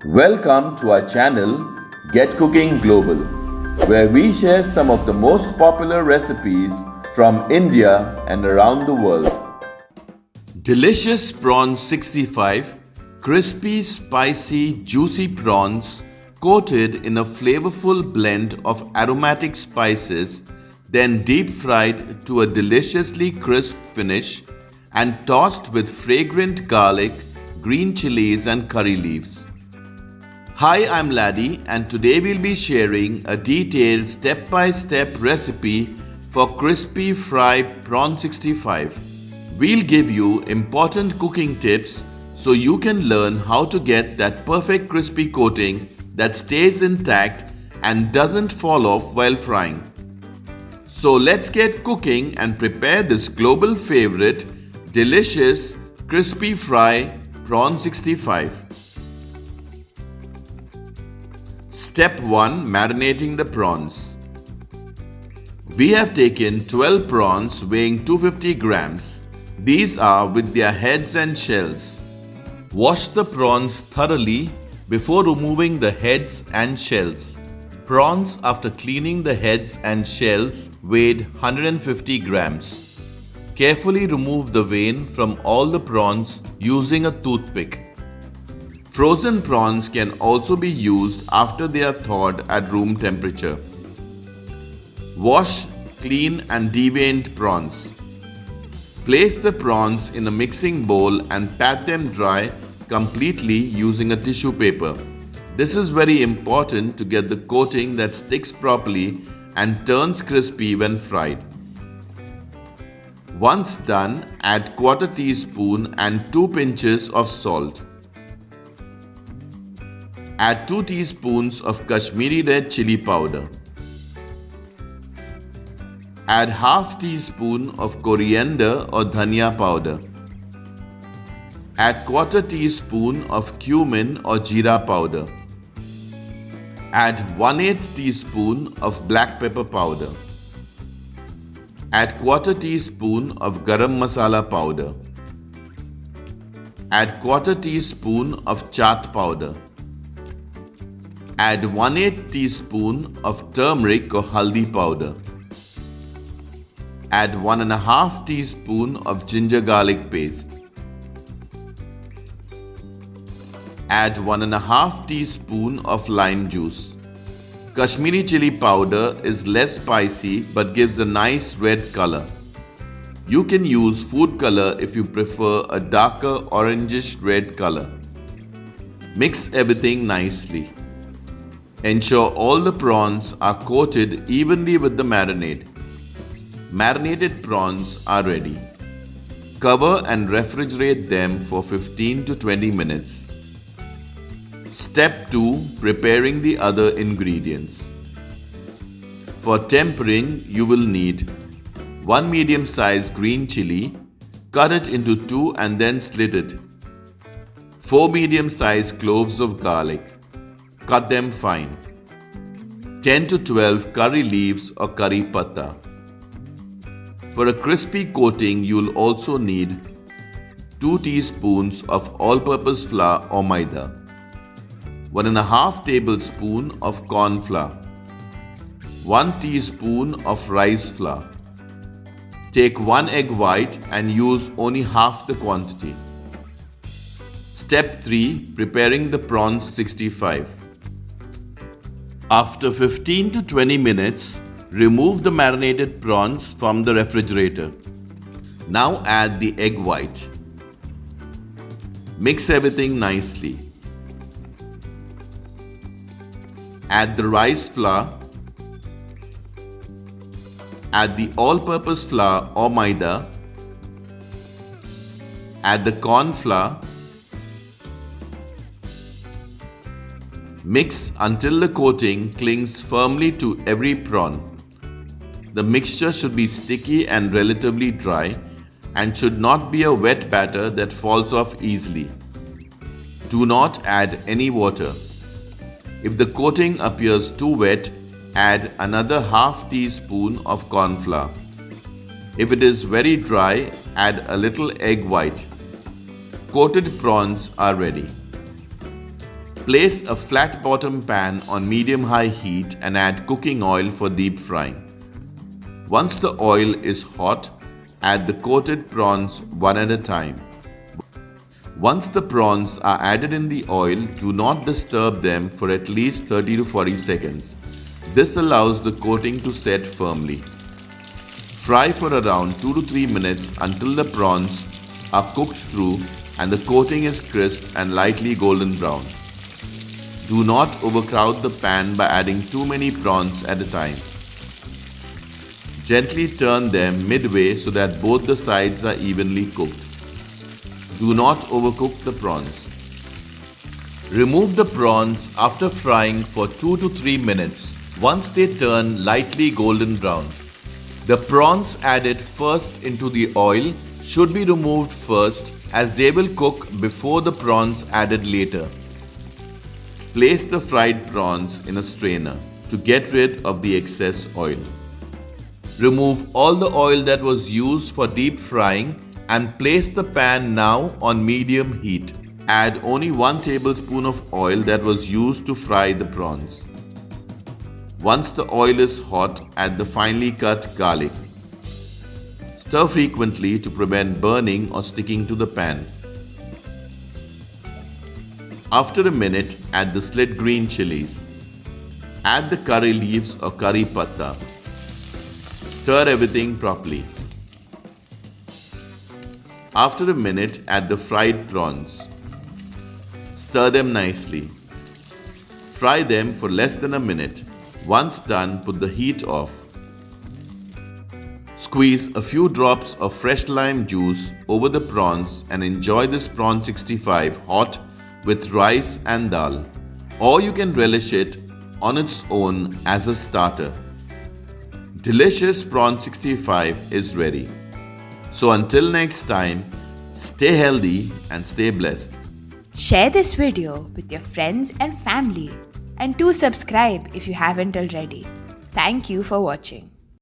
Welcome to our channel Get Cooking Global, where we share some of the most popular recipes from India and around the world. Delicious prawn 65, crispy, spicy, juicy prawns coated in a flavorful blend of aromatic spices, then deep fried to a deliciously crisp finish and tossed with fragrant garlic, green chilies and curry leaves. Hi, I'm Laddie and today we'll be sharing a detailed step-by-step recipe for crispy fried prawn 65. We'll give you important cooking tips so you can learn how to get that perfect crispy coating that stays intact and doesn't fall off while frying. So let's get cooking and prepare this global favorite, delicious crispy fry prawn 65. Step 1. Marinating the prawns. We have taken 12 prawns weighing 250 grams. These are with their heads and shells. Wash the prawns thoroughly before removing the heads and shells. Prawns after cleaning the heads and shells weighed 150 grams. Carefully remove the vein from all the prawns using a toothpick. Frozen prawns can also be used after they are thawed at room temperature. Wash, clean and deveined prawns. Place the prawns in a mixing bowl and pat them dry completely using a tissue paper. This is very important to get the coating that sticks properly and turns crispy when fried. Once done, add quarter teaspoon and 2 pinches of salt. Add 2 teaspoons of Kashmiri red chili powder. Add half teaspoon of coriander or dhania powder. Add quarter teaspoon of cumin or jeera powder. Add 1/8 teaspoon of black pepper powder. Add quarter teaspoon of garam masala powder. Add quarter teaspoon of chaat powder. Add 1/8 teaspoon of turmeric or haldi powder. Add 1.5 teaspoon of ginger garlic paste. Add 1.5 teaspoon of lime juice. Kashmiri chili powder is less spicy but gives a nice red color. You can use food color if you prefer a darker orangish red color. Mix everything nicely. Ensure all the prawns are coated evenly with the marinade. Marinated prawns are ready. Cover and refrigerate them for 15 to 20 minutes. Step 2. Preparing the other ingredients. For tempering, you will need 1 medium-sized green chili. Cut it into 2 and then slit it. 4 medium-sized cloves of garlic. Cut them fine. 10 to 12 curry leaves or curry patta. For a crispy coating, you will also need 2 teaspoons of all-purpose flour or maida. 1.5 tablespoon of corn flour. 1 teaspoon of rice flour. Take 1 egg white and use only half the quantity. Step 3. Preparing the prawns 65. After 15 to 20 minutes, remove the marinated prawns from the refrigerator. Now add the egg white. Mix everything nicely. Add the rice flour. Add the all-purpose flour or maida. Add the corn flour. Mix until the coating clings firmly to every prawn. The mixture should be sticky and relatively dry and should not be a wet batter that falls off easily. Do not add any water. If the coating appears too wet, add another half teaspoon of corn flour. If it is very dry, add a little egg white. Coated prawns are ready. Place a flat bottom pan on medium-high heat and add cooking oil for deep frying. Once the oil is hot, add the coated prawns one at a time. Once the prawns are added in the oil, do not disturb them for at least 30 to 40 seconds. This allows the coating to set firmly. Fry for around 2 to 3 minutes until the prawns are cooked through and the coating is crisp and lightly golden brown. Do not overcrowd the pan by adding too many prawns at a time. Gently turn them midway so that both the sides are evenly cooked. Do not overcook the prawns. Remove the prawns after frying for 2 to 3 minutes once they turn lightly golden brown. The prawns added first into the oil should be removed first as they will cook before the prawns added later. Place the fried prawns in a strainer to get rid of the excess oil. Remove all the oil that was used for deep frying and place the pan now on medium heat. Add only 1 tablespoon of oil that was used to fry the prawns. Once the oil is hot, add the finely cut garlic. Stir frequently to prevent burning or sticking to the pan. After a minute, add the slit green chilies. Add the curry leaves or curry patta. Stir everything properly. After a minute, add the fried prawns. Stir them nicely. Fry them for less than a minute. Once done, put the heat off. Squeeze a few drops of fresh lime juice over the prawns and enjoy this prawn 65 hot with rice and dal. Or you can relish it on its own as a starter. Delicious prawn 65 is ready. So until next time, stay healthy and stay blessed. Share this video with your friends and family and do subscribe if you haven't already. Thank you for watching.